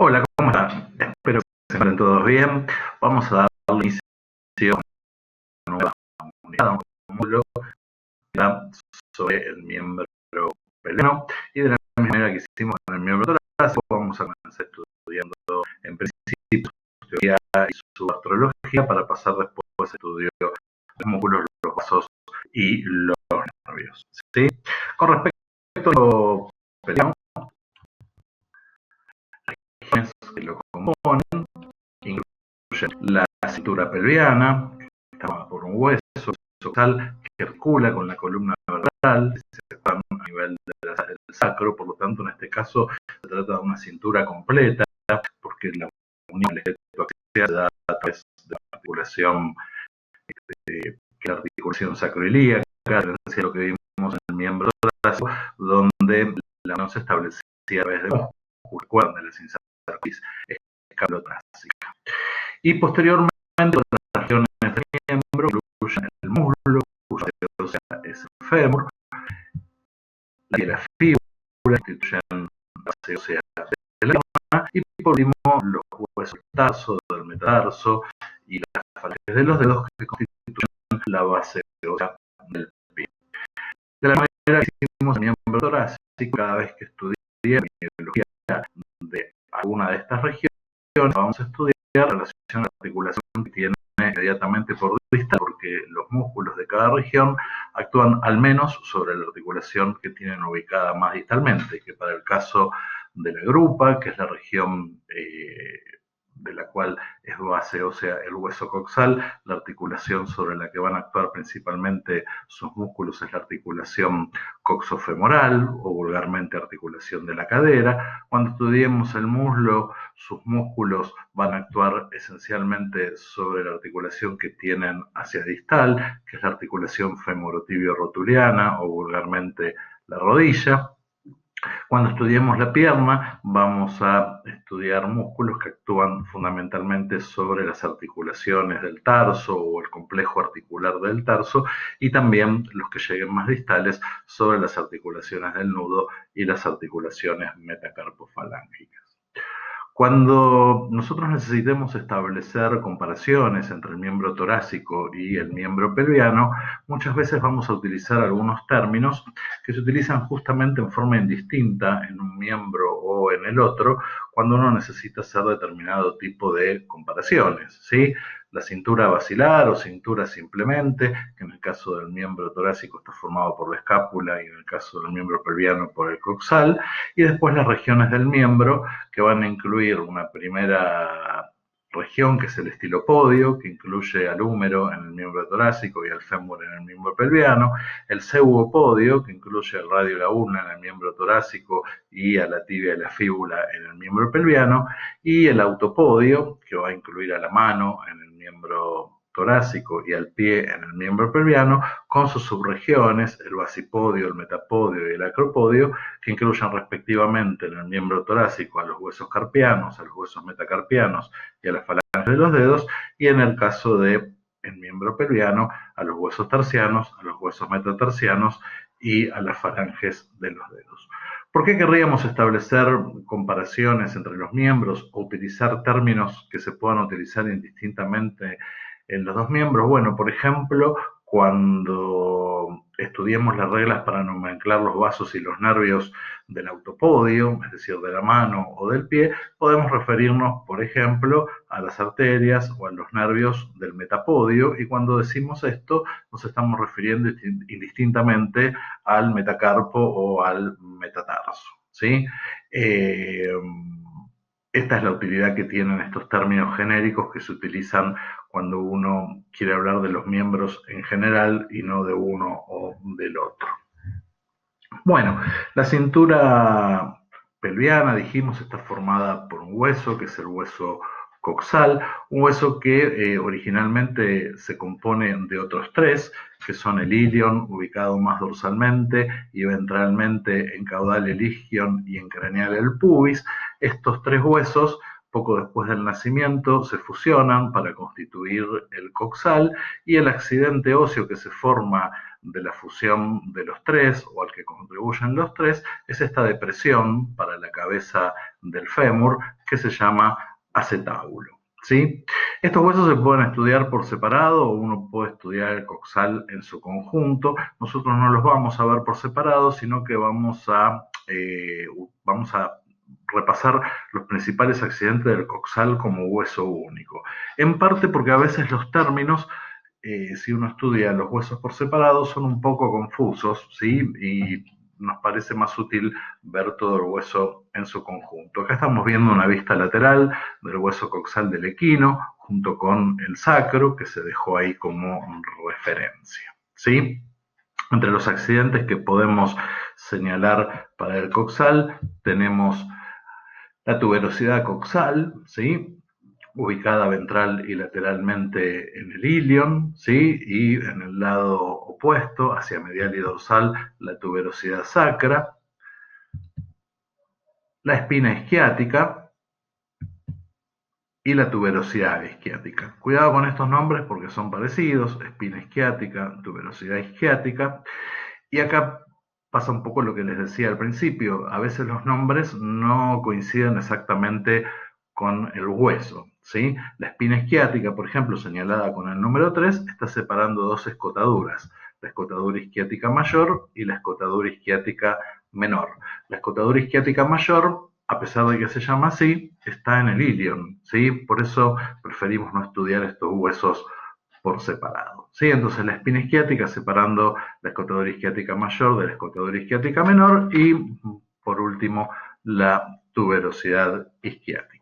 Hola, ¿cómo están? Espero que se encuentren todos bien. Vamos a darle inicio a una nueva unidad, un módulo sobre el miembro pelviano. Y de la misma manera que hicimos con el miembro torácico, vamos a comenzar estudiando en principio su teoría y su astrología para pasar después al estudio de los músculos, los vasos y los nervios. ¿Sí? Con respecto a lo pelviano, las regiones que lo componen incluyen la cintura pelviana, que está formada por un hueso coxal que articula con la columna vertebral, que se está a nivel del sacro, por lo tanto en este caso se trata de una cintura completa, porque la unión del esqueleto axial se da a través de la articulación, que es la articulación sacroilíaca, a diferencia de lo que vimos en el miembro torácico, donde la unión se establecía a través de músculos de la sinsarcoides escalotorácica. Y posteriormente las regiones del miembro incluyen el muslo, cuya base es el fémur, la fíbula, que constituyen la base ósea de la pierna, y por último los huesos del tarso, del metatarso y las falanges de los dedos, que constituyen la base ósea del pie. De la manera que hicimos el miembro torácico, cada vez que estudié biología de alguna de estas regiones, vamos a estudiar la relación de articulación que tiene inmediatamente por distal, porque los músculos de cada región actúan al menos sobre la articulación que tienen ubicada más distalmente, que para el caso de la grupa, que es la región de la cual es base ósea el hueso coxal, la articulación sobre la que van a actuar principalmente sus músculos es la articulación coxofemoral o vulgarmente articulación de la cadera. Cuando estudiemos el muslo, sus músculos van a actuar esencialmente sobre la articulación que tienen hacia distal, que es la articulación femorotibio-rotuliana o vulgarmente la rodilla. Cuando estudiemos la pierna, vamos a estudiar músculos que actúan fundamentalmente sobre las articulaciones del tarso o el complejo articular del tarso, y también los que lleguen más distales sobre las articulaciones del nudo y las articulaciones metacarpofalángicas. Cuando nosotros necesitemos establecer comparaciones entre el miembro torácico y el miembro pelviano, muchas veces vamos a utilizar algunos términos que se utilizan justamente en forma indistinta en un miembro o en el otro, cuando uno necesita hacer determinado tipo de comparaciones, ¿sí? La cintura basilar o cintura simplemente, que en el caso del miembro torácico está formado por la escápula y en el caso del miembro pelviano por el coxal, y después las regiones del miembro, que van a incluir una primera región que es el estilopodio, que incluye al húmero en el miembro torácico y al fémur en el miembro pelviano, el pseudopodio, que incluye al radio y la ulna en el miembro torácico y a la tibia y la fíbula en el miembro pelviano, y el autopodio, que va a incluir a la mano en el miembro torácico y al pie en el miembro pelviano, con sus subregiones, el basipodio, el metapodio y el acropodio, que incluyen respectivamente en el miembro torácico a los huesos carpianos, a los huesos metacarpianos y a las falanges de los dedos, y en el caso del miembro pelviano a los huesos tercianos, a los huesos metatarsianos y a las falanges de los dedos. ¿Por qué querríamos establecer comparaciones entre los miembros o utilizar términos que se puedan utilizar indistintamente en los dos miembros? Bueno, por ejemplo, cuando estudiemos las reglas para nomenclar los vasos y los nervios del autopodio, es decir, de la mano o del pie, podemos referirnos, por ejemplo, a las arterias o a los nervios del metapodio, y cuando decimos esto nos estamos refiriendo indistintamente al metacarpo o al metatarso, ¿sí? Esta es la utilidad que tienen estos términos genéricos que se utilizan cuando uno quiere hablar de los miembros en general y no de uno o del otro. Bueno, la cintura pelviana, dijimos, está formada por un hueso, que es el hueso coxal, un hueso que originalmente se compone de otros tres, que son el ilion, ubicado más dorsalmente, y ventralmente en caudal el isquion y en craneal el pubis. Estos tres huesos, poco después del nacimiento, se fusionan para constituir el coxal, y el accidente óseo que se forma de la fusión de los tres, o al que contribuyen los tres, es esta depresión para la cabeza del fémur, que se llama acetábulo. ¿Sí? Estos huesos se pueden estudiar por separado o uno puede estudiar el coxal en su conjunto. Nosotros no los vamos a ver por separado, sino que vamos a repasar los principales accidentes del coxal como hueso único. En parte porque a veces los términos, si uno estudia los huesos por separado, son un poco confusos, ¿sí? Y nos parece más útil ver todo el hueso en su conjunto. Acá estamos viendo una vista lateral del hueso coxal del equino, junto con el sacro, que se dejó ahí como referencia, ¿sí? Entre los accidentes que podemos señalar para el coxal, tenemos la tuberosidad coxal, ¿sí? Ubicada ventral y lateralmente en el ilion, ¿sí? Y en el lado opuesto, hacia medial y dorsal, la tuberosidad sacra. La espina isquiática y la tuberosidad isquiática. Cuidado con estos nombres porque son parecidos, espina isquiática, tuberosidad isquiática. Y acá pasa un poco lo que les decía al principio, a veces los nombres no coinciden exactamente con el hueso, ¿sí? La espina isquiática, por ejemplo, señalada con el número 3, está separando dos escotaduras, la escotadura isquiática mayor y la escotadura isquiática menor. La escotadura isquiática mayor, a pesar de que se llama así, está en el ilion, ¿sí? Por eso preferimos no estudiar estos huesos por separado, ¿sí? Entonces la espina isquiática separando la escotadura isquiática mayor de la escotadura isquiática menor y, por último, la tuberosidad isquiática.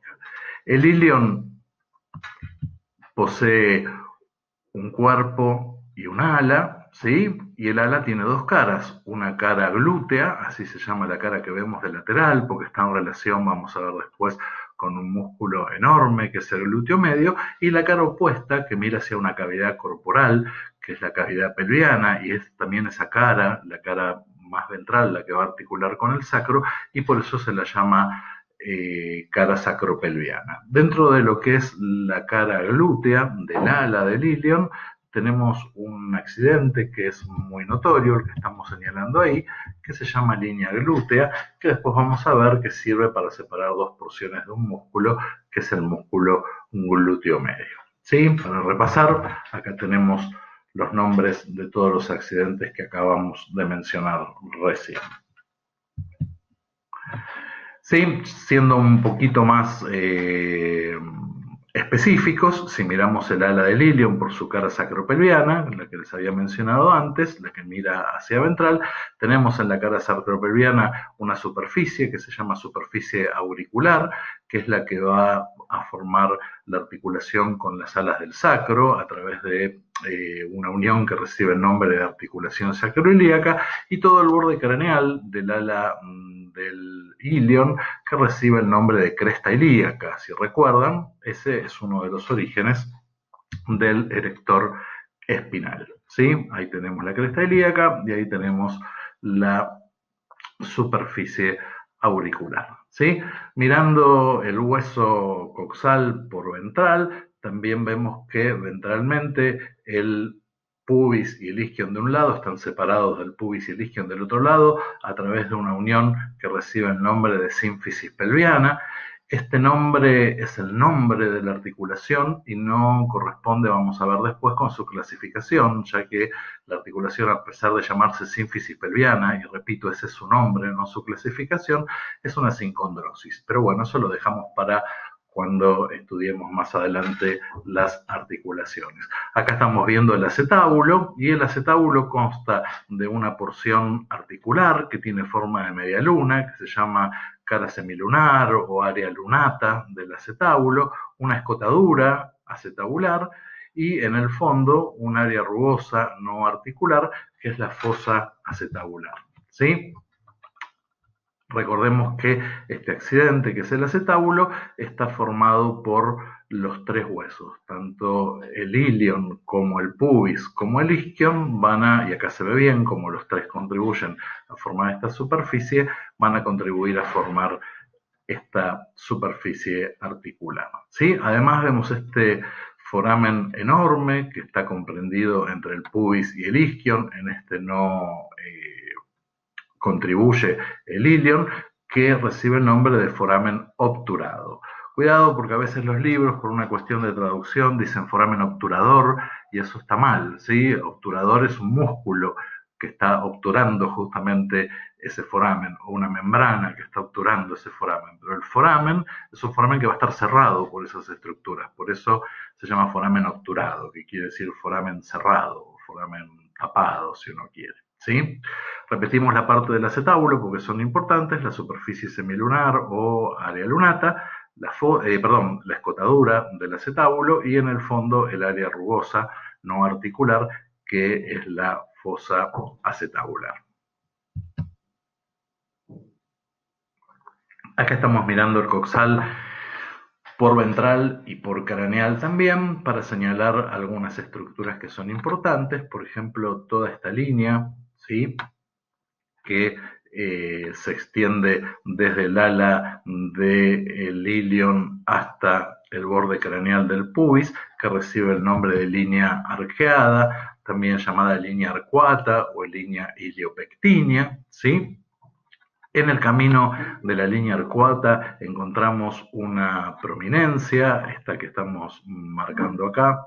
El ilion posee un cuerpo y un ala, ¿sí? Y el ala tiene dos caras, una cara glútea, así se llama la cara que vemos de lateral, porque está en relación, vamos a ver después, con un músculo enorme que es el glúteo medio, y la cara opuesta que mira hacia una cavidad corporal, que es la cavidad pelviana, y es también esa cara, la cara más ventral, la que va a articular con el sacro, y por eso se la llama cara sacropelviana. Dentro de lo que es la cara glútea del ala del ilion, tenemos un accidente que es muy notorio, el que estamos señalando ahí, que se llama línea glútea, que después vamos a ver que sirve para separar dos porciones de un músculo, que es el músculo glúteo medio. ¿Sí? Para repasar, acá tenemos los nombres de todos los accidentes que acabamos de mencionar recién. Sí, siendo un poquito más específicos, si miramos el ala del ilion por su cara sacropelviana, la que les había mencionado antes, la que mira hacia ventral, tenemos en la cara sacropelviana una superficie que se llama superficie auricular, que es la que va a formar la articulación con las alas del sacro a través de una unión que recibe el nombre de articulación sacroiliaca, y todo el borde craneal del ala del ilion que recibe el nombre de cresta ilíaca. Si recuerdan, ese es uno de los orígenes del erector espinal, ¿sí? Ahí tenemos la cresta ilíaca y ahí tenemos la superficie auricular, ¿sí? Mirando el hueso coxal por ventral, también vemos que ventralmente el pubis y el isquion de un lado están separados del pubis y el isquion del otro lado a través de una unión que recibe el nombre de sínfisis pelviana. Este nombre es el nombre de la articulación y no corresponde, vamos a ver después, con su clasificación, ya que la articulación, a pesar de llamarse sínfisis pelviana, y repito, ese es su nombre, no su clasificación, es una sincondrosis. Pero bueno, eso lo dejamos para cuando estudiemos más adelante las articulaciones. Acá estamos viendo el acetábulo, y el acetábulo consta de una porción articular que tiene forma de media luna, que se llama cara semilunar o área lunata del acetábulo, una escotadura acetabular y en el fondo un área rugosa no articular que es la fosa acetabular, ¿sí? Recordemos que este accidente, que es el acetábulo, está formado por los tres huesos, tanto el ilion como el pubis como el isquion y acá se ve bien como los tres contribuyen a formar esta superficie, van a contribuir a formar esta superficie articular, ¿sí? Además vemos este foramen enorme que está comprendido entre el pubis y el isquion, en este no contribuye el ilion, que recibe el nombre de foramen obturado. Cuidado porque a veces los libros, por una cuestión de traducción, dicen foramen obturador y eso está mal, ¿sí? Obturador es un músculo que está obturando justamente ese foramen, o una membrana que está obturando ese foramen. Pero el foramen es un foramen que va a estar cerrado por esas estructuras, por eso se llama foramen obturado, que quiere decir foramen cerrado, o foramen tapado, si uno quiere, ¿sí? Repetimos la parte del acetábulo porque son importantes: la superficie semilunar o área lunata, la escotadura del acetábulo y en el fondo el área rugosa no articular, que es la fosa acetabular. Acá estamos mirando el coxal por ventral y por craneal también, para señalar algunas estructuras que son importantes. Por ejemplo, toda esta línea, ¿sí?, que se extiende desde el ala del ilion hasta el borde craneal del pubis, que recibe el nombre de línea arqueada, también llamada línea arcuata o línea iliopectínea, ¿sí? En el camino de la línea arcuata encontramos una prominencia, esta que estamos marcando acá,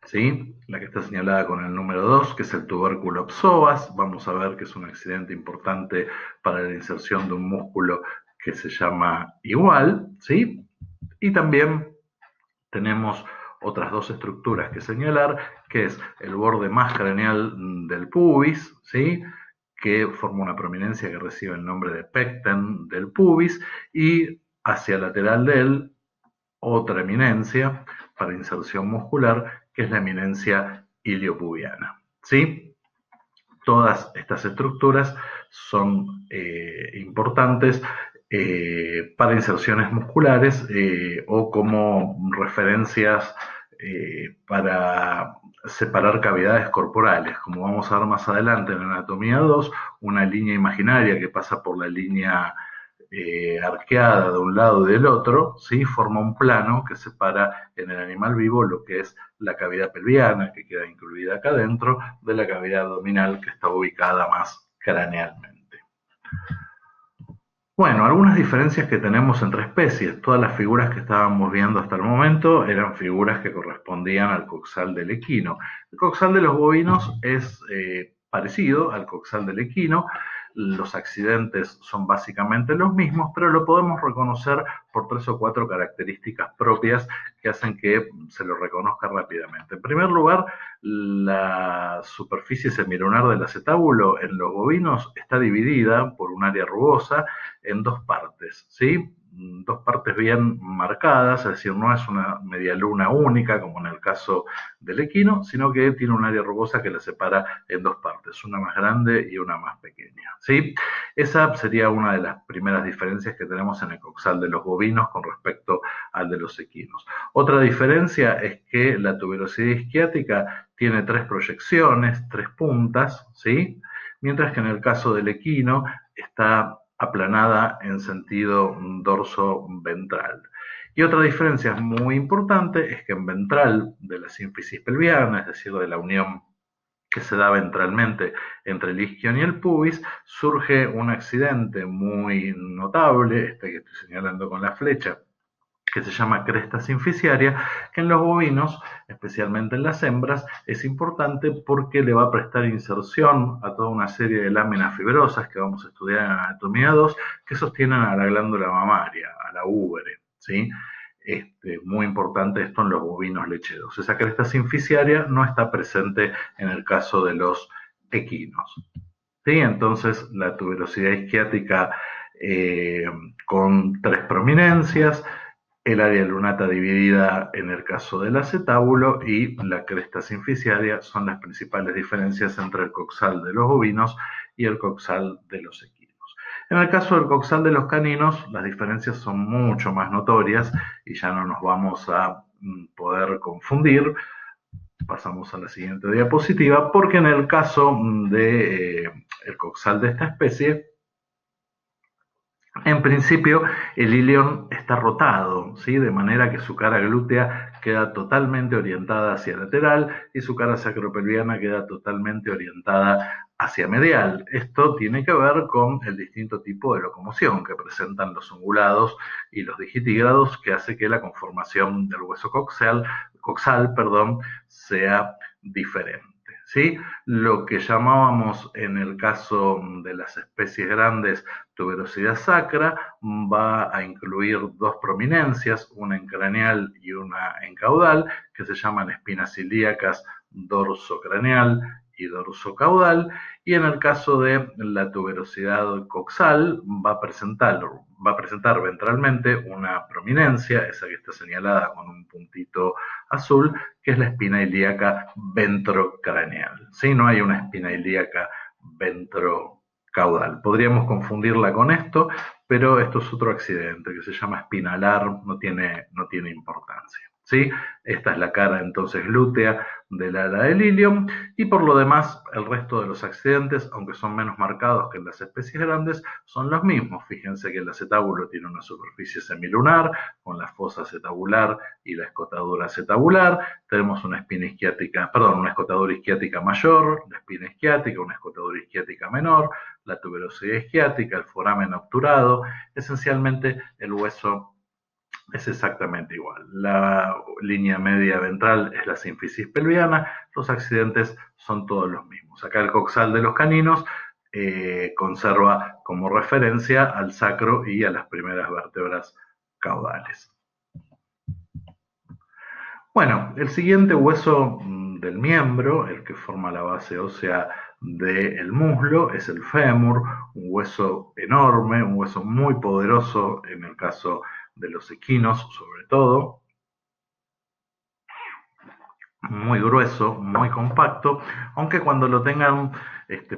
¿sí?, la que está señalada con el número 2, que es el tubérculo psoas. Vamos a ver que es un accidente importante para la inserción de un músculo que se llama igual, ¿sí? Y también tenemos otras dos estructuras que señalar, que es el borde más craneal del pubis, ¿sí?, que forma una prominencia que recibe el nombre de pecten del pubis, y hacia lateral de él otra eminencia para inserción muscular, que es la eminencia iliopubiana, ¿sí? Todas estas estructuras son importantes para inserciones musculares o como referencias para separar cavidades corporales. Como vamos a ver más adelante en Anatomía 2, una línea imaginaria que pasa por la línea arqueada de un lado y del otro, ¿sí?, forma un plano que separa en el animal vivo lo que es la cavidad pelviana, que queda incluida acá adentro, de la cavidad abdominal, que está ubicada más cranealmente. Bueno, algunas diferencias que tenemos entre especies. Todas las figuras que estábamos viendo hasta el momento eran figuras que correspondían al coxal del equino. El coxal de los bovinos es parecido al coxal del equino. Los accidentes son básicamente los mismos, pero lo podemos reconocer por 3 o 4 características propias que hacen que se lo reconozca rápidamente. En primer lugar, la superficie semilunar del acetábulo en los bovinos está dividida por un área rugosa en dos partes, ¿sí? Dos partes bien marcadas, es decir, no es una medialuna única como en el caso del equino, sino que tiene un área rugosa que la separa en dos partes, una más grande y una más pequeña, ¿sí? Esa sería una de las primeras diferencias que tenemos en el coxal de los bovinos con respecto al de los equinos. Otra diferencia es que la tuberosidad isquiática tiene 3 proyecciones, 3 puntas, ¿sí?, mientras que en el caso del equino está aplanada en sentido dorso-ventral. Y otra diferencia muy importante es que en ventral de la sínfisis pelviana, es decir, de la unión que se da ventralmente entre el isquion y el pubis, surge un accidente muy notable, este que estoy señalando con la flecha, que se llama cresta sinficiaria, que en los bovinos, especialmente en las hembras, es importante porque le va a prestar inserción a toda una serie de láminas fibrosas que vamos a estudiar en Anatomía 2, que sostienen a la glándula mamaria, a la úbere, ¿sí? Muy importante esto en los bovinos lecheros. Esa cresta sinficiaria no está presente en el caso de los equinos, ¿sí? Entonces, la tuberosidad isquiática con 3 prominencias, el área lunata dividida en el caso del acetábulo y la cresta sinficiaria son las principales diferencias entre el coxal de los bovinos y el coxal de los equinos. En el caso del coxal de los caninos, las diferencias son mucho más notorias y ya no nos vamos a poder confundir. Pasamos a la siguiente diapositiva, porque en el caso del coxal de esta especie, En principio, el ilion está rotado, ¿sí? De manera que su cara glútea queda totalmente orientada hacia lateral y su cara sacropelviana queda totalmente orientada hacia medial. Esto tiene que ver con el distinto tipo de locomoción que presentan los ungulados y los digitígrados, que hace que la conformación del hueso coxal, sea diferente. ¿Sí? Lo que llamábamos en el caso de las especies grandes tuberosidad sacra va a incluir dos prominencias, una en craneal y una en caudal, que se llaman espinas ilíacas dorsocraneal y dorsocaudal, y en el caso de la tuberosidad coxal va a presentar ventralmente una prominencia, esa que está señalada con un puntito azul, que es la espina ilíaca ventrocraneal. ¿Sí? No hay una espina ilíaca ventrocaudal. Podríamos confundirla con esto, pero esto es otro accidente que se llama espinalar, no tiene importancia. ¿Sí? Esta es la cara entonces glútea del ala del ilium, y por lo demás el resto de los accidentes, aunque son menos marcados que en las especies grandes, son los mismos. Fíjense que el acetábulo tiene una superficie semilunar con la fosa acetabular y la escotadura acetabular. Tenemos una espina isquiática, una escotadura isquiática mayor, la espina isquiática, una escotadura isquiática menor, la tuberosidad isquiática, el foramen obturado. Esencialmente el hueso es exactamente igual. La línea media ventral es la sínfisis pelviana, los accidentes son todos los mismos. Acá el coxal de los caninos conserva como referencia al sacro y a las primeras vértebras caudales. Bueno, el siguiente hueso del miembro, el que forma la base ósea del muslo, es el fémur, un hueso enorme, un hueso muy poderoso en el caso de los equinos, sobre todo, muy grueso, muy compacto, aunque cuando lo tengan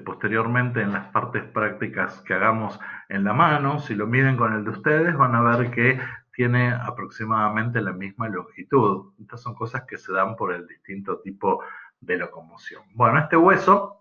posteriormente en las partes prácticas que hagamos en la mano, si lo miden con el de ustedes, van a ver que tiene aproximadamente la misma longitud. Estas son cosas que se dan por el distinto tipo de locomoción. Bueno, este hueso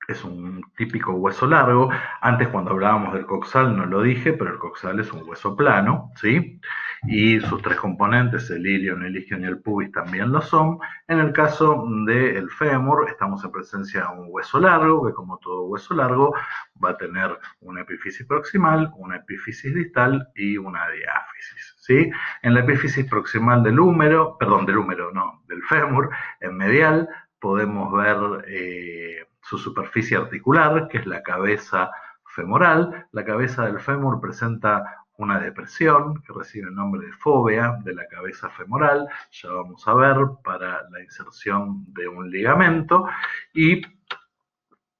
es un típico hueso largo. Antes, cuando hablábamos del coxal, no lo dije, pero el coxal es un hueso plano, ¿sí? Y sus tres componentes, el ilion, el isquion y el pubis, también lo son. En el caso del fémur, estamos en presencia de un hueso largo, que como todo hueso largo, va a tener una epífisis proximal, una epífisis distal y una diáfisis, ¿sí? En la epífisis proximal del fémur, en medial, podemos ver su superficie articular, que es la cabeza femoral. La cabeza del fémur presenta una depresión que recibe el nombre de fóvea de la cabeza femoral, ya vamos a ver, para la inserción de un ligamento, y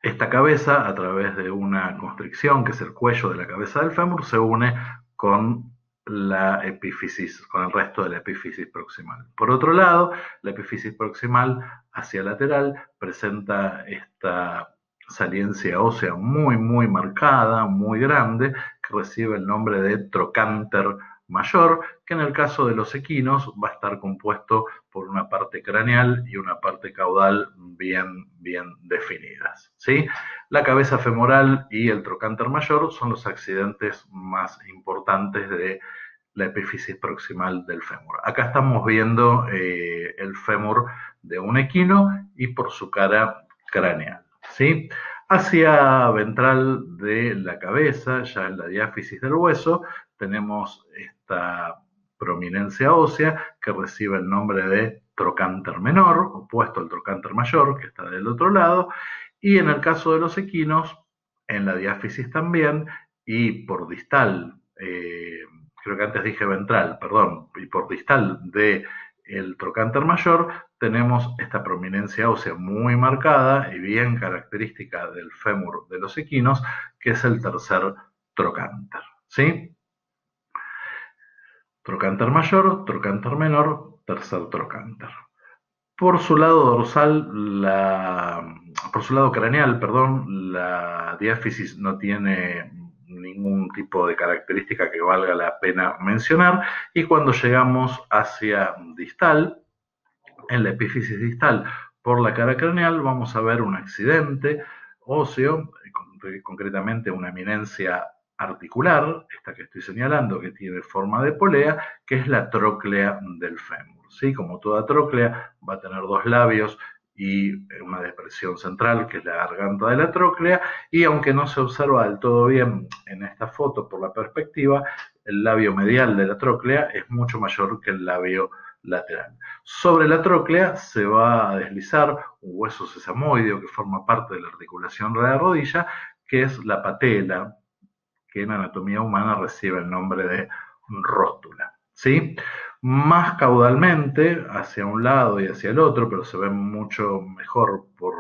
esta cabeza, a través de una constricción, que es el cuello de la cabeza del fémur, se une con la epífisis, con el resto de la epífisis proximal. Por otro lado, la epífisis proximal hacia lateral presenta esta saliencia ósea muy marcada, muy grande, que recibe el nombre de trocánter mayor, que en el caso de los equinos va a estar compuesto por una parte craneal y una parte caudal bien definidas, ¿sí? La cabeza femoral y el trocánter mayor son los accidentes más importantes de la epífisis proximal del fémur. Acá estamos viendo el fémur de un equino y por su cara craneal, ¿sí? Hacia ventral de la cabeza, ya en la diáfisis del hueso, tenemos esta prominencia ósea que recibe el nombre de trocánter menor, opuesto al trocánter mayor, que está del otro lado, y en el caso de los equinos, en la diáfisis también, y por distal, creo que antes dije ventral, perdón, y por distal de el trocánter mayor, tenemos esta prominencia ósea muy marcada y bien característica del fémur de los equinos, que es el tercer trocánter, ¿sí? Trocánter mayor, trocánter menor, tercer trocánter. Por su lado dorsal, por su lado craneal, perdón, la diáfisis no tiene ningún tipo de característica que valga la pena mencionar, y cuando llegamos hacia distal, en la epífisis distal por la cara craneal, vamos a ver un accidente óseo, concretamente una eminencia articular, esta que estoy señalando, que tiene forma de polea, que es la tróclea del fémur, ¿sí? Como toda tróclea, va a tener dos labios y una depresión central, que es la garganta de la tróclea, y aunque no se observa del todo bien en esta foto por la perspectiva, el labio medial de la tróclea es mucho mayor que el labio lateral. Sobre la tróclea se va a deslizar un hueso sesamoideo que forma parte de la articulación de la rodilla, que es la patela, que en anatomía humana recibe el nombre de rótula, ¿sí? Más caudalmente, hacia un lado y hacia el otro, pero se ve mucho mejor por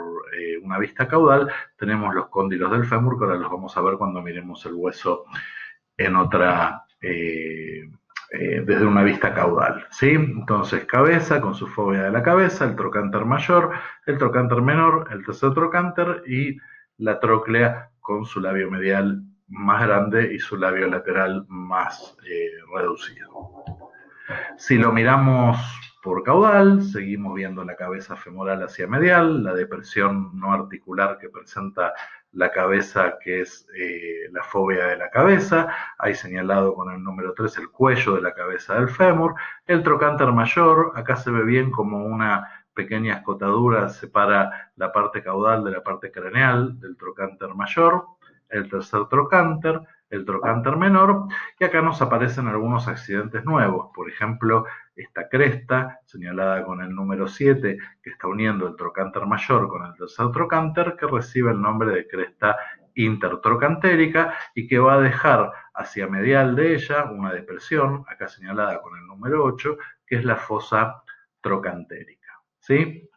una vista caudal, tenemos los cóndilos del fémur, que ahora los vamos a ver cuando miremos el hueso en otra, desde una vista caudal, ¿sí? Entonces, cabeza con su fobia de la cabeza, el trocánter mayor, el trocánter menor, el tercer trocánter y la tróclea con su labio medial más grande y su labio lateral más reducido. Si lo miramos por caudal, seguimos viendo la cabeza femoral hacia medial, la depresión no articular que presenta la cabeza, que es la fobia de la cabeza, ahí señalado con el número 3 el cuello de la cabeza del fémur, el trocánter mayor, acá se ve bien como una pequeña escotadura separa la parte caudal de la parte craneal del trocánter mayor, el tercer trocánter, el trocánter menor, y acá nos aparecen algunos accidentes nuevos, por ejemplo, esta cresta señalada con el número 7 que está uniendo el trocánter mayor con el tercer trocánter, que recibe el nombre de cresta intertrocantérica y que va a dejar hacia medial de ella una depresión, acá señalada con el número 8, que es la fosa trocantérica, ¿sí?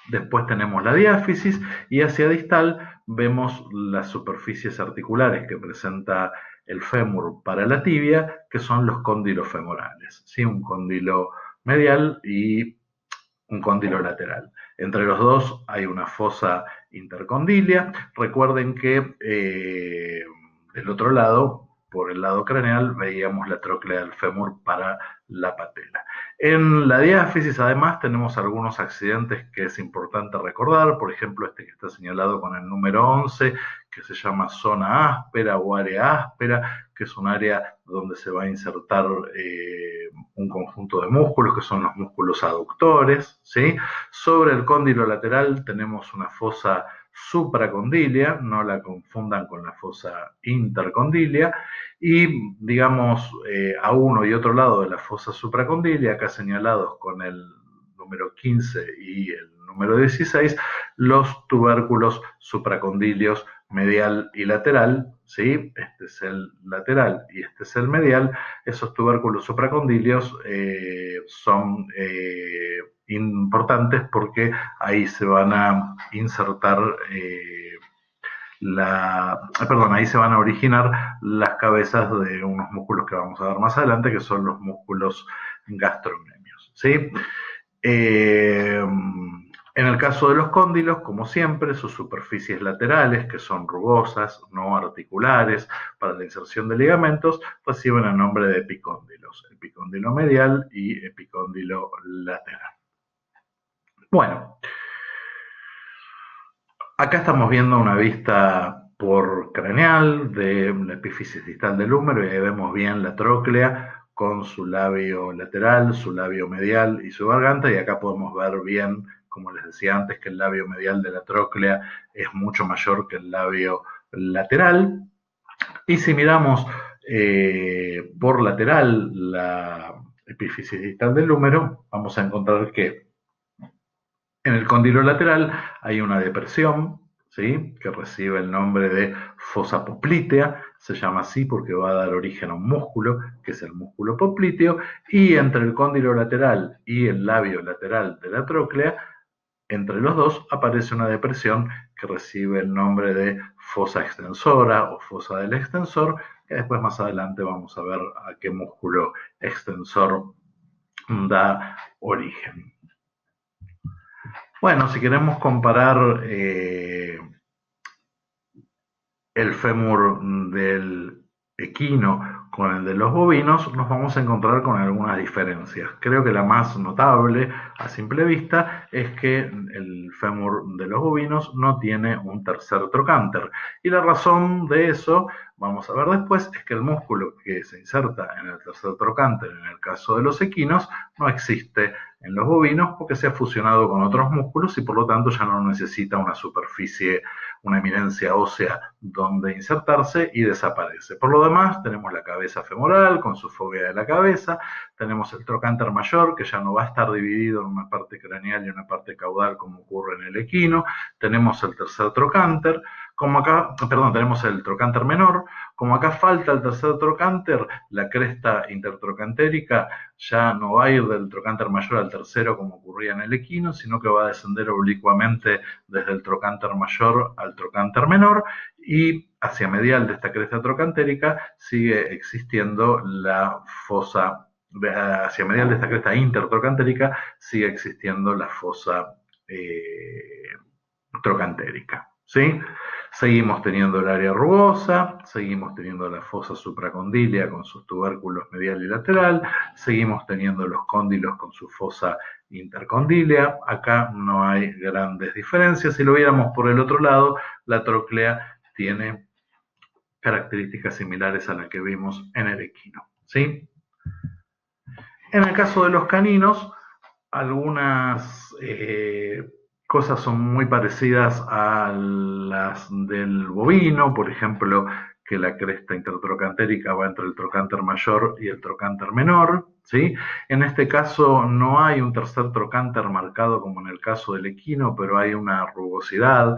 Después tenemos la diáfisis y hacia distal vemos las superficies articulares que presenta el fémur para la tibia, que son los cóndilos femorales, ¿sí? Un cóndilo medial y un cóndilo lateral. Entre los dos hay una fosa intercondilia. Recuerden que del otro lado, por el lado craneal, veíamos la tróclea del fémur para la patela. En la diáfisis, además, tenemos algunos accidentes que es importante recordar, por ejemplo, este que está señalado con el número 11, que se llama zona áspera o área áspera, que es un área donde se va a insertar un conjunto de músculos, que son los músculos aductores, ¿sí? Sobre el cóndilo lateral tenemos una fosa supracondilia, no la confundan con la fosa intercondilia, y digamos a uno y otro lado de la fosa supracondilia, acá señalados con el número 15 y el número 16, los tubérculos supracondilios medial y lateral, ¿sí? Este es el lateral y este es el medial. Esos tubérculos supracondilios son importantes porque ahí se van a insertar ahí se van a originar las cabezas de unos músculos que vamos a ver más adelante, que son los músculos gastrocnemios, ¿sí? En el caso de los cóndilos, como siempre, sus superficies laterales, que son rugosas, no articulares, para la inserción de ligamentos, reciben el nombre de epicóndilos, epicóndilo medial y epicóndilo lateral. Bueno, acá estamos viendo una vista por craneal de la epífisis distal del húmero y ahí vemos bien la tróclea con su labio lateral, su labio medial y su garganta, y acá podemos ver bien, como les decía antes, que el labio medial de la tróclea es mucho mayor que el labio lateral. Y si miramos por lateral la epífisis distal del húmero, vamos a encontrar que en el cóndilo lateral hay una depresión, ¿sí? Que recibe el nombre de fosa poplitea, se llama así porque va a dar origen a un músculo, que es el músculo popliteo, y entre el cóndilo lateral y el labio lateral de la tróclea, entre los dos aparece una depresión que recibe el nombre de fosa extensora o fosa del extensor, que después más adelante vamos a ver a qué músculo extensor da origen. Bueno, si queremos comparar el fémur del equino con el de los bovinos, nos vamos a encontrar con algunas diferencias. Creo que la más notable a simple vista es que el fémur de los bovinos no tiene un tercer trocánter. Y la razón de eso, vamos a ver después, es que el músculo que se inserta en el tercer trocánter, en el caso de los equinos, no existe en los bovinos porque se ha fusionado con otros músculos y por lo tanto ya no necesita una superficie, una eminencia ósea donde insertarse y desaparece. Por lo demás, tenemos la cabeza femoral con su fóvea de la cabeza, tenemos el trocánter mayor que ya no va a estar dividido en una parte craneal y una parte caudal como ocurre en el equino, tenemos el tercer trocánter, como acá, perdón, tenemos el trocánter menor, como acá falta el tercer trocánter, la cresta intertrocantérica ya no va a ir del trocánter mayor al tercero como ocurría en el equino, sino que va a descender oblicuamente desde el trocánter mayor al trocánter menor y hacia medial de esta cresta trocantérica sigue existiendo la fosa, hacia medial de esta cresta intertrocantérica sigue existiendo la fosa trocantérica, ¿sí? Seguimos teniendo el área rugosa, seguimos teniendo la fosa supracondílea con sus tubérculos medial y lateral, seguimos teniendo los cóndilos con su fosa intercondílea. Acá no hay grandes diferencias. Si lo viéramos por el otro lado, la tróclea tiene características similares a las que vimos en el equino, ¿sí? En el caso de los caninos, algunas cosas son muy parecidas a las del bovino, por ejemplo, que la cresta intertrocantérica va entre el trocánter mayor y el trocánter menor, ¿sí? En este caso no hay un tercer trocánter marcado como en el caso del equino, pero hay una rugosidad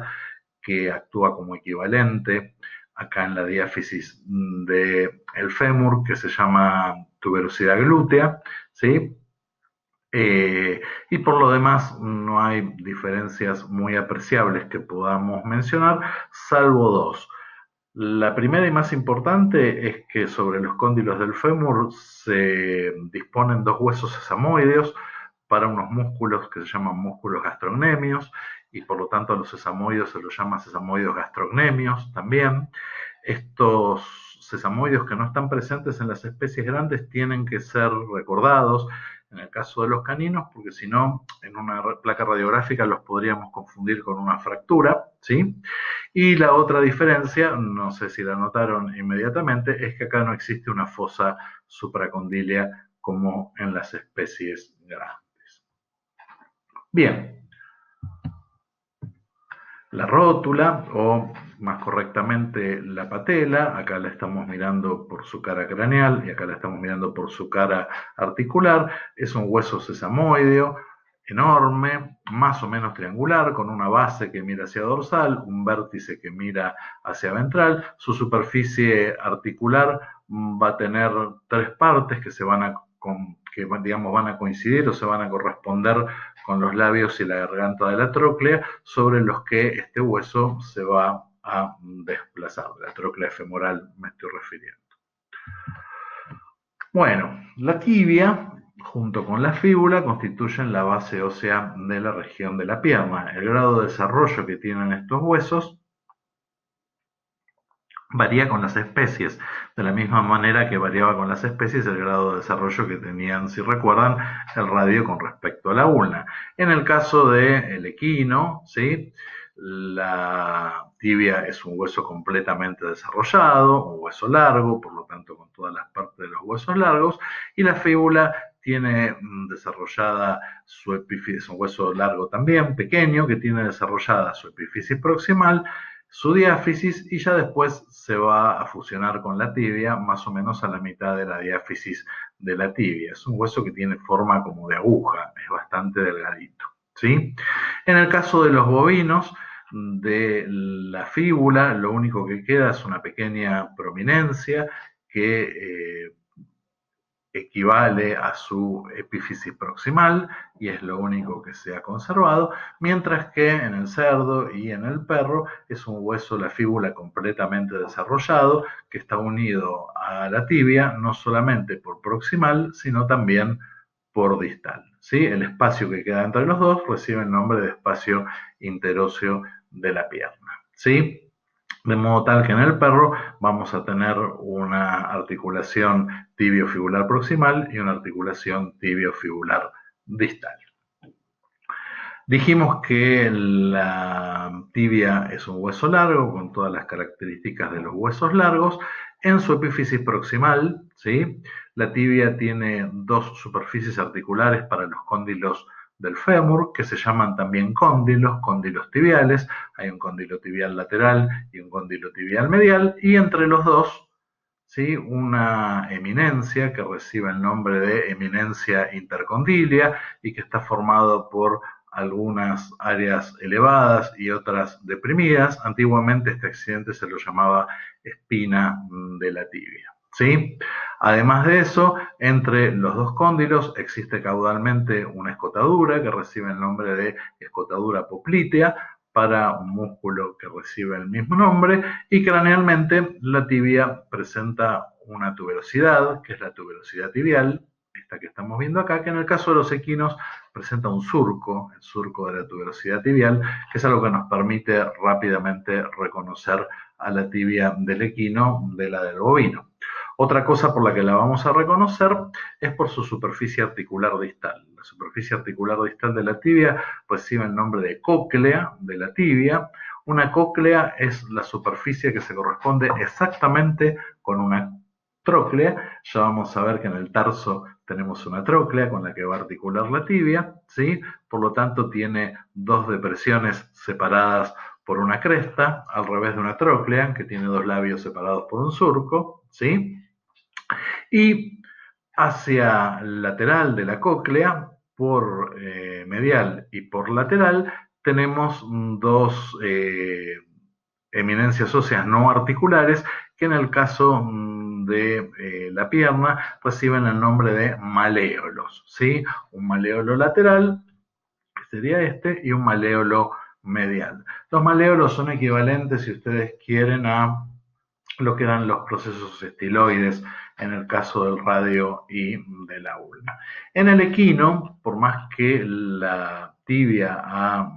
que actúa como equivalente acá en la diáfisis del fémur, que se llama tuberosidad glútea, ¿sí? Y por lo demás no hay diferencias muy apreciables que podamos mencionar, salvo dos. La primera y más importante es que sobre los cóndilos del fémur se disponen dos huesos sesamoideos para unos músculos que se llaman músculos gastrocnemios y por lo tanto a los sesamoides se los llama sesamoides gastrocnemios también. Estos sesamoides que no están presentes en las especies grandes tienen que ser recordados en el caso de los caninos, porque si no, en una placa radiográfica los podríamos confundir con una fractura, ¿sí? Y la otra diferencia, no sé si la notaron inmediatamente, es que acá no existe una fosa supracondílea como en las especies grandes. Bien, la rótula, o más correctamente la patela, acá la estamos mirando por su cara craneal y acá la estamos mirando por su cara articular, es un hueso sesamoideo enorme, más o menos triangular, con una base que mira hacia dorsal, un vértice que mira hacia ventral, su superficie articular va a tener tres partes que se van a, que digamos, van a coincidir o se van a corresponder con los labios y la garganta de la tróclea, sobre los que este hueso se va a desplazar. De la tróclea femoral me estoy refiriendo. Bueno, la tibia junto con la fíbula constituyen la base ósea de la región de la pierna. El grado de desarrollo que tienen estos huesos varía con las especies, de la misma manera que variaba con las especies el grado de desarrollo que tenían, si recuerdan, el radio con respecto a la ulna. En el caso del equino, ¿sí? La tibia es un hueso completamente desarrollado, un hueso largo, por lo tanto con todas las partes de los huesos largos, y la fíbula tiene desarrollada su epífisis, es un hueso largo también, pequeño, que tiene desarrollada su epífisis proximal, su diáfisis, y ya después se va a fusionar con la tibia más o menos a la mitad de la diáfisis de la tibia. Es un hueso que tiene forma como de aguja, es bastante delgadito, ¿sí? En el caso de los bovinos, de la fíbula, lo único que queda es una pequeña prominencia que equivale a su epífisis proximal y es lo único que se ha conservado, mientras que en el cerdo y en el perro es un hueso, la fíbula, completamente desarrollado, que está unido a la tibia no solamente por proximal, sino también por distal, ¿sí? El espacio que queda entre los dos recibe el nombre de espacio interóseo de la pierna, ¿sí? de modo tal que en el perro vamos a tener una articulación tibiofibular proximal y una articulación tibiofibular distal. Dijimos que la tibia es un hueso largo con todas las características de los huesos largos. En su epífisis proximal, ¿sí? La tibia tiene dos superficies articulares para los cóndilos del fémur, que se llaman también cóndilos tibiales. Hay un cóndilo tibial lateral y un cóndilo tibial medial, y entre los dos, ¿sí?, una eminencia que recibe el nombre de eminencia intercondilia y que está formado por algunas áreas elevadas y otras deprimidas. Antiguamente este accidente se lo llamaba espina de la tibia, ¿sí? Además de eso, entre los dos cóndilos existe caudalmente una escotadura que recibe el nombre de escotadura poplitea para un músculo que recibe el mismo nombre, y cranealmente la tibia presenta una tuberosidad, que es la tuberosidad tibial, esta que estamos viendo acá, que en el caso de los equinos presenta un surco, el surco de la tuberosidad tibial, que es algo que nos permite rápidamente reconocer a la tibia del equino de la del bovino. Otra cosa por la que la vamos a reconocer es por su superficie articular distal. La superficie articular distal de la tibia recibe el nombre de cóclea de la tibia. Una cóclea es la superficie que se corresponde exactamente con una tróclea. Ya vamos a ver que en el tarso tenemos una tróclea con la que va a articular la tibia, ¿sí? Por lo tanto tiene dos depresiones separadas por una cresta, al revés de una tróclea que tiene dos labios separados por un surco, ¿sí? Y hacia lateral de la cóclea, por medial y por lateral, tenemos dos eminencias óseas no articulares que en el caso de la pierna reciben el nombre de maléolos, ¿sí? Un maléolo lateral, que sería este, y un maléolo medial. Los maléolos son equivalentes, si ustedes quieren, a lo que eran los procesos estiloides en el caso del radio y de la ulna. En el equino, por más que la tibia ha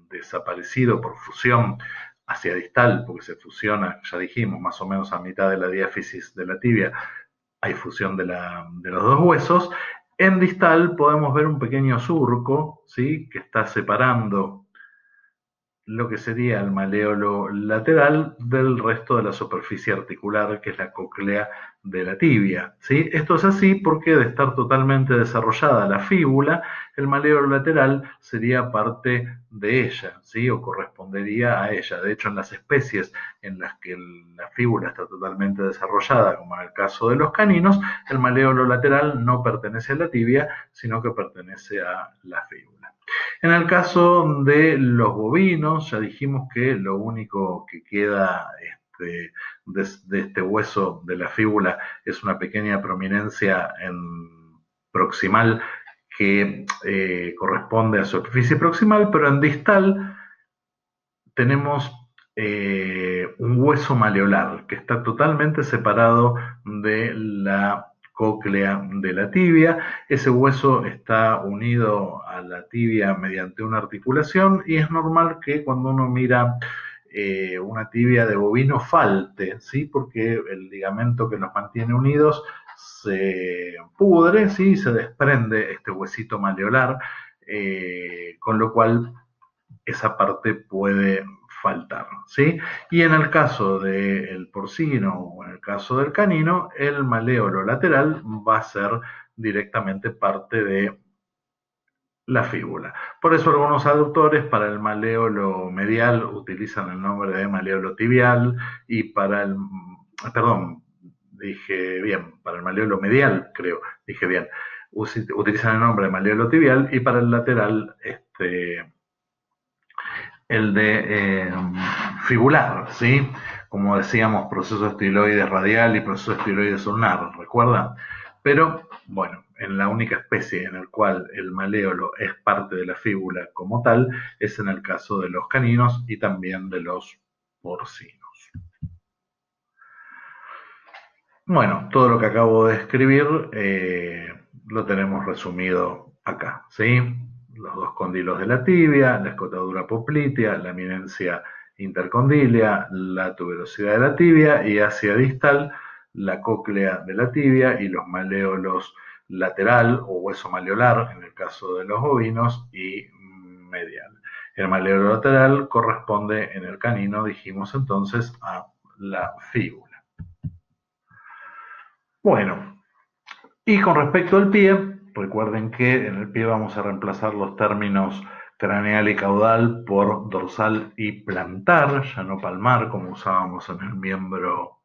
desaparecido por fusión hacia distal, porque se fusiona, ya dijimos, más o menos a mitad de la diáfisis de la tibia, hay fusión de los dos huesos. En distal podemos ver un pequeño surco, ¿sí?, que está separando lo que sería el maléolo lateral del resto de la superficie articular, que es la cóclea de la tibia, ¿sí? Esto es así porque de estar totalmente desarrollada la fíbula, el maléolo lateral sería parte de ella, ¿sí?, o correspondería a ella. De hecho, en las especies en las que la fíbula está totalmente desarrollada, como en el caso de los caninos, el maléolo lateral no pertenece a la tibia, sino que pertenece a la fíbula. En el caso de los bovinos, ya dijimos que lo único que queda de este hueso de la fíbula es una pequeña prominencia proximal que corresponde a su superficie proximal, pero en distal tenemos un hueso maleolar que está totalmente separado de la cóclea de la tibia. Ese hueso está unido a la tibia mediante una articulación, y es normal que cuando uno mira una tibia de bovino falte, ¿sí?, porque el ligamento que los mantiene unidos se pudre, ¿sí?, y se desprende este huesito maleolar, con lo cual esa parte puede faltar, ¿sí? Y en el caso del porcino o en el caso del canino, el maléolo lateral va a ser directamente parte de la fíbula. Por eso algunos autores para el maléolo medial utilizan el nombre de maléolo tibial, y para el, perdón, dije bien, para el maléolo medial, creo, dije bien, utilizan el nombre de maléolo tibial, y para el lateral, el de fibular, ¿sí? Como decíamos, proceso estiloide radial y proceso estiloide ulnar, ¿recuerdan? Pero, bueno, en la única especie en la cual el maléolo es parte de la fíbula como tal, es en el caso de los caninos y también de los porcinos. Bueno, todo lo que acabo de escribir lo tenemos resumido acá, ¿sí? Los dos cóndilos de la tibia, la escotadura poplitea, la eminencia intercondilia, la tuberosidad de la tibia, y hacia distal la cóclea de la tibia y los maleolos lateral o hueso maleolar en el caso de los bovinos y medial. El maleolo lateral corresponde en el canino, dijimos entonces, a la fíbula. Bueno, y con respecto al pie, recuerden que en el pie vamos a reemplazar los términos craneal y caudal por dorsal y plantar, ya no palmar como usábamos en el miembro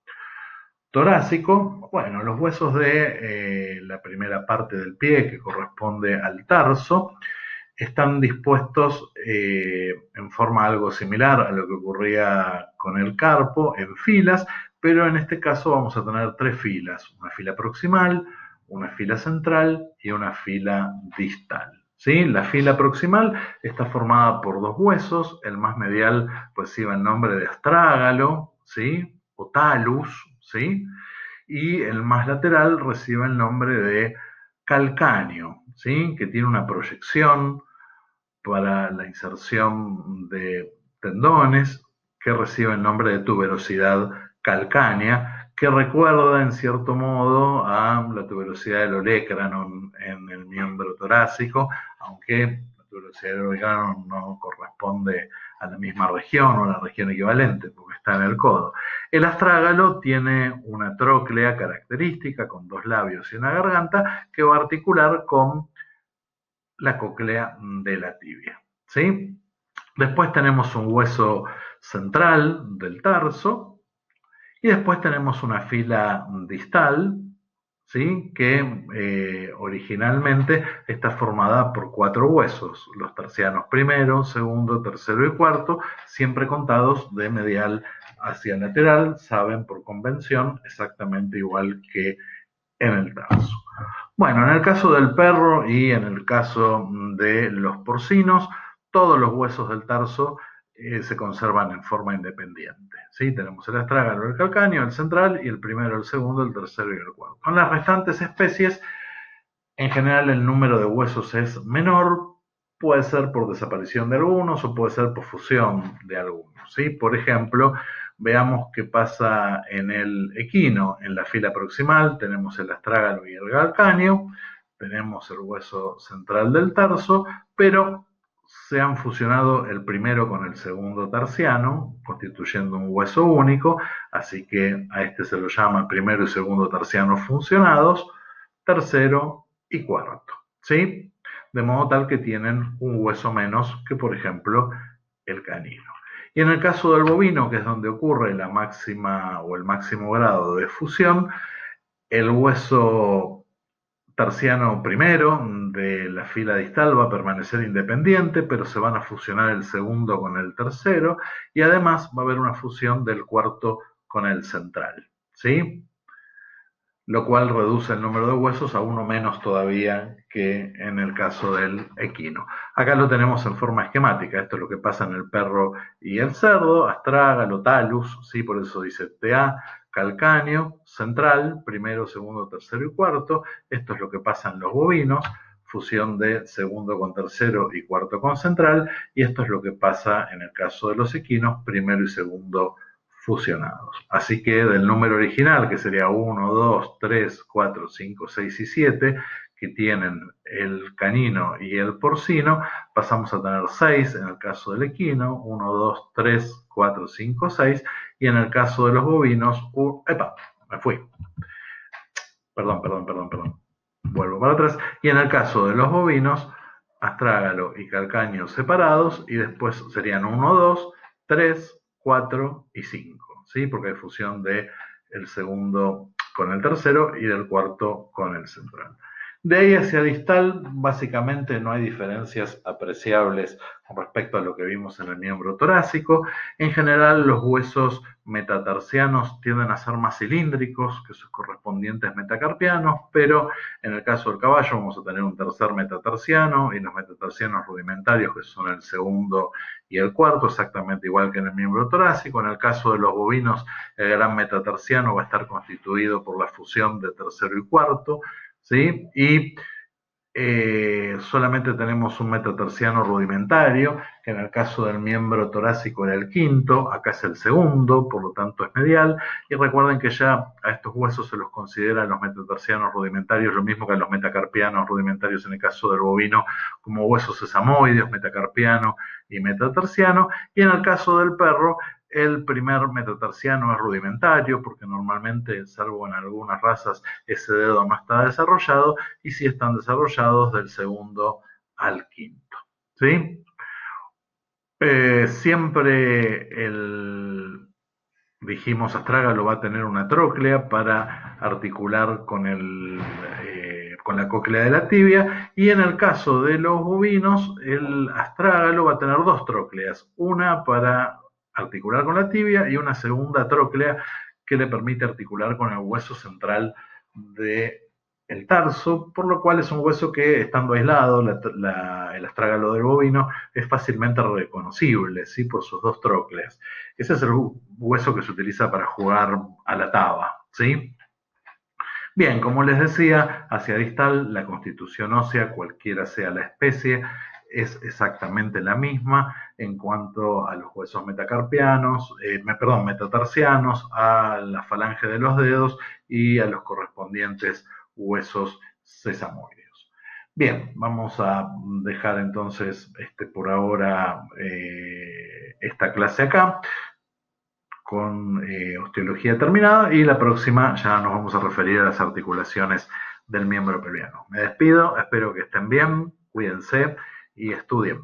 torácico. Bueno, los huesos de la primera parte del pie, que corresponde al tarso, están dispuestos en forma algo similar a lo que ocurría con el carpo, en filas, pero en este caso vamos a tener tres filas, una fila proximal, una fila central y una fila distal. ¿Sí? La fila proximal está formada por dos huesos, el más medial recibe el nombre de astrágalo, ¿sí? O talus, ¿sí? Y el más lateral recibe el nombre de calcáneo, ¿sí? Que tiene una proyección para la inserción de tendones que recibe el nombre de tuberosidad calcánea, que recuerda en cierto modo a la tuberosidad del olecranon en el miembro torácico, aunque la tuberosidad del olecranon no corresponde a la misma región o a la región equivalente, porque está en el codo. El astrágalo tiene una tróclea característica con dos labios y una garganta que va a articular con la cóclea de la tibia, ¿sí? Después tenemos un hueso central del tarso y después tenemos una fila distal, ¿sí? Que originalmente está formada por cuatro huesos, los tercianos primero, segundo, tercero y cuarto, siempre contados de medial hacia lateral, saben por convención, exactamente igual que en el tarso. Bueno, en el caso del perro y en el caso de los porcinos, todos los huesos del tarso se conservan en forma independiente. ¿Sí? Tenemos el astrágalo, el calcáneo, el central y el primero, el segundo, el tercero y el cuarto. Con las restantes especies, en general el número de huesos es menor, puede ser por desaparición de algunos o puede ser por fusión de algunos. ¿Sí? Por ejemplo, veamos qué pasa en el equino. En la fila proximal tenemos el astrágalo y el calcáneo, tenemos el hueso central del tarso, pero se han fusionado el primero con el segundo tarsiano, constituyendo un hueso único, así que a este se lo llama primero y segundo tarsianos funcionados, tercero y cuarto, ¿sí? De modo tal que tienen un hueso menos que, por ejemplo, el canino. Y en el caso del bovino, que es donde ocurre la máxima o el máximo grado de fusión, el hueso tarsiano primero de la fila distal va a permanecer independiente, pero se van a fusionar el segundo con el tercero y además va a haber una fusión del cuarto con el central, ¿sí? Lo cual reduce el número de huesos a uno menos todavía que en el caso del equino. Acá lo tenemos en forma esquemática, esto es lo que pasa en el perro y el cerdo, astrágalo, talus, ¿sí? Por eso dice TA, calcáneo, central, primero, segundo, tercero y cuarto, esto es lo que pasa en los bovinos, fusión de segundo con tercero y cuarto con central, y esto es lo que pasa en el caso de los equinos, primero y segundo fusionados. Así que del número original, que sería 1, 2, 3, 4, 5, 6 y 7, que tienen el canino y el porcino, pasamos a tener 6 en el caso del equino, 1, 2, 3, 4, 5, 6, y en el caso de los bovinos, ¡epa! Me fui. Perdón. Vuelvo para atrás. Y en el caso de los bovinos, astrágalo y calcáneo separados, y después serían 1, 2, 3, 4 y 5, ¿sí? Porque hay fusión del segundo con el tercero y del cuarto con el central. De ahí hacia distal, básicamente no hay diferencias apreciables con respecto a lo que vimos en el miembro torácico. En general, los huesos metatarsianos tienden a ser más cilíndricos que sus correspondientes metacarpianos, pero en el caso del caballo vamos a tener un tercer metatarsiano y los metatarsianos rudimentarios, que son el segundo y el cuarto, exactamente igual que en el miembro torácico. En el caso de los bovinos, el gran metatarsiano va a estar constituido por la fusión de tercero y cuarto, ¿sí? Y solamente tenemos un metatarsiano rudimentario, que en el caso del miembro torácico era el quinto, acá es el segundo, por lo tanto es medial, y recuerden que ya a estos huesos se los considera los metatarsianos rudimentarios, lo mismo que a los metacarpianos rudimentarios en el caso del bovino, como huesos sesamoideos, metacarpiano y metatarsiano, y en el caso del perro, el primer metatarsiano es rudimentario, porque normalmente, salvo en algunas razas, ese dedo no está desarrollado, y si están desarrollados del segundo al quinto. ¿Sí? Siempre dijimos, astrágalo va a tener una tróclea para articular con la cóclea de la tibia, y en el caso de los bovinos, el astrágalo va a tener dos trócleas, una para articular con la tibia y una segunda tróclea que le permite articular con el hueso central de el tarso, por lo cual es un hueso que, estando aislado, el astrágalo del bovino es fácilmente reconocible, ¿sí? Por sus dos trócleas. Ese es el hueso que se utiliza para jugar a la taba, ¿sí? Bien, como les decía, hacia distal la constitución ósea, cualquiera sea la especie, es exactamente la misma en cuanto a los huesos metacarpianos, metatarsianos, a la falange de los dedos y a los correspondientes huesos sesamoideos. Bien, vamos a dejar entonces por ahora esta clase acá con osteología terminada, y la próxima ya nos vamos a referir a las articulaciones del miembro pelviano. Me despido, espero que estén bien, cuídense y estudien.